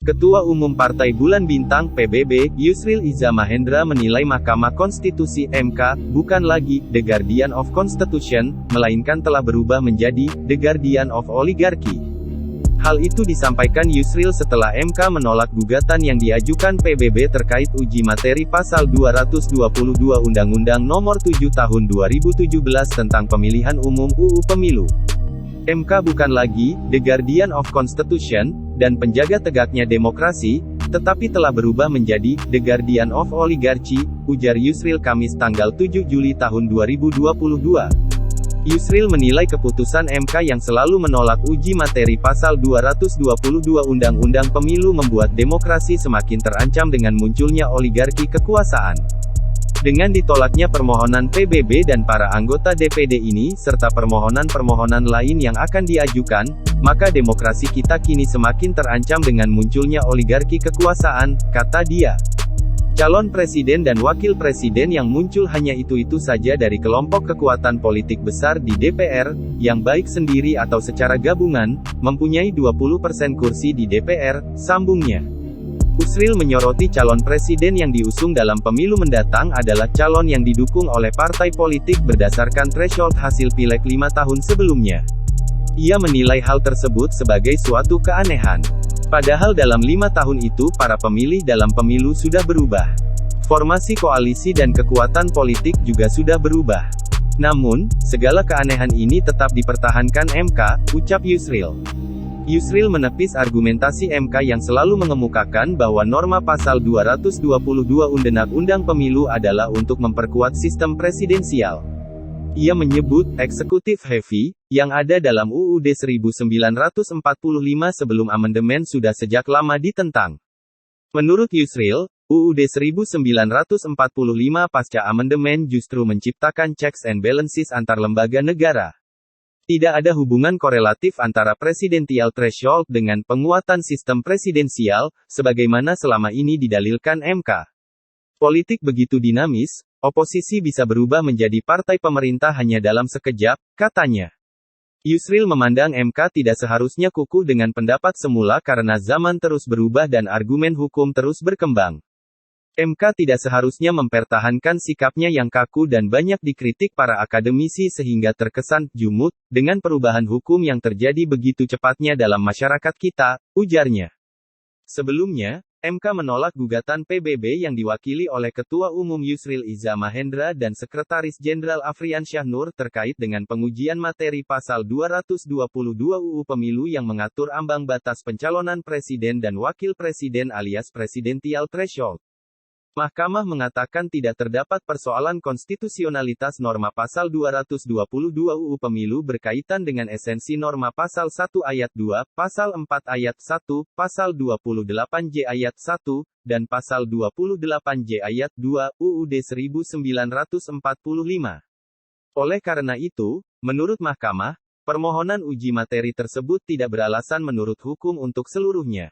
Ketua Umum Partai Bulan Bintang (PBB), Yusril Iza Mahendra menilai Mahkamah Konstitusi (MK) bukan lagi "the guardian of constitution", melainkan telah berubah menjadi "the guardian of oligarchy". Hal itu disampaikan Yusril setelah MK menolak gugatan yang diajukan PBB terkait uji materi Pasal 222 Undang-Undang Nomor 7 Tahun 2017 tentang Pemilihan Umum (UU Pemilu). MK bukan lagi "the guardian of constitution" dan penjaga tegaknya demokrasi, tetapi telah berubah menjadi "the guardian of oligarchy", ujar Yusril Kamis tanggal 7 Juli tahun 2022. Yusril menilai keputusan MK yang selalu menolak uji materi Pasal 222 Undang-Undang Pemilu membuat demokrasi semakin terancam dengan munculnya oligarki kekuasaan. Dengan ditolaknya permohonan PBB dan para anggota DPD ini, serta permohonan-permohonan lain yang akan diajukan, maka demokrasi kita kini semakin terancam dengan munculnya oligarki kekuasaan, kata dia. Calon presiden dan wakil presiden yang muncul hanya itu-itu saja dari kelompok kekuatan politik besar di DPR, yang baik sendiri atau secara gabungan, mempunyai 20% kursi di DPR, sambungnya. Yusril menyoroti calon presiden yang diusung dalam pemilu mendatang adalah calon yang didukung oleh partai politik berdasarkan threshold hasil pileg 5 tahun sebelumnya. Ia menilai hal tersebut sebagai suatu keanehan. Padahal dalam 5 tahun itu para pemilih dalam pemilu sudah berubah. Formasi koalisi dan kekuatan politik juga sudah berubah. Namun, segala keanehan ini tetap dipertahankan MK, ucap Yusril. Yusril menepis argumentasi MK yang selalu mengemukakan bahwa norma Pasal 222 Undang-Undang Pemilu adalah untuk memperkuat sistem presidensial. Ia menyebut "eksekutif heavy" yang ada dalam UUD 1945 sebelum amandemen sudah sejak lama ditentang. Menurut Yusril, UUD 1945 pasca amandemen justru menciptakan checks and balances antar lembaga negara. Tidak ada hubungan korelatif antara presidensial threshold dengan penguatan sistem presidensial, sebagaimana selama ini didalilkan MK. Politik begitu dinamis, oposisi bisa berubah menjadi partai pemerintah hanya dalam sekejap, katanya. Yusril memandang MK tidak seharusnya kukuh dengan pendapat semula karena zaman terus berubah dan argumen hukum terus berkembang. MK tidak seharusnya mempertahankan sikapnya yang kaku dan banyak dikritik para akademisi sehingga terkesan jumut dengan perubahan hukum yang terjadi begitu cepatnya dalam masyarakat kita, ujarnya. Sebelumnya, MK menolak gugatan PBB yang diwakili oleh Ketua Umum Yusril Iza Mahendra dan Sekretaris Jenderal Afriansyah Nur terkait dengan pengujian materi Pasal 222 UU Pemilu yang mengatur ambang batas pencalonan presiden dan wakil presiden alias presidential threshold. Mahkamah mengatakan tidak terdapat persoalan konstitusionalitas norma Pasal 222 UU Pemilu berkaitan dengan esensi norma Pasal 1 Ayat 2, Pasal 4 Ayat 1, Pasal 28J Ayat 1, dan Pasal 28J Ayat 2, UUD 1945. Oleh karena itu, menurut Mahkamah, permohonan uji materi tersebut tidak beralasan menurut hukum untuk seluruhnya.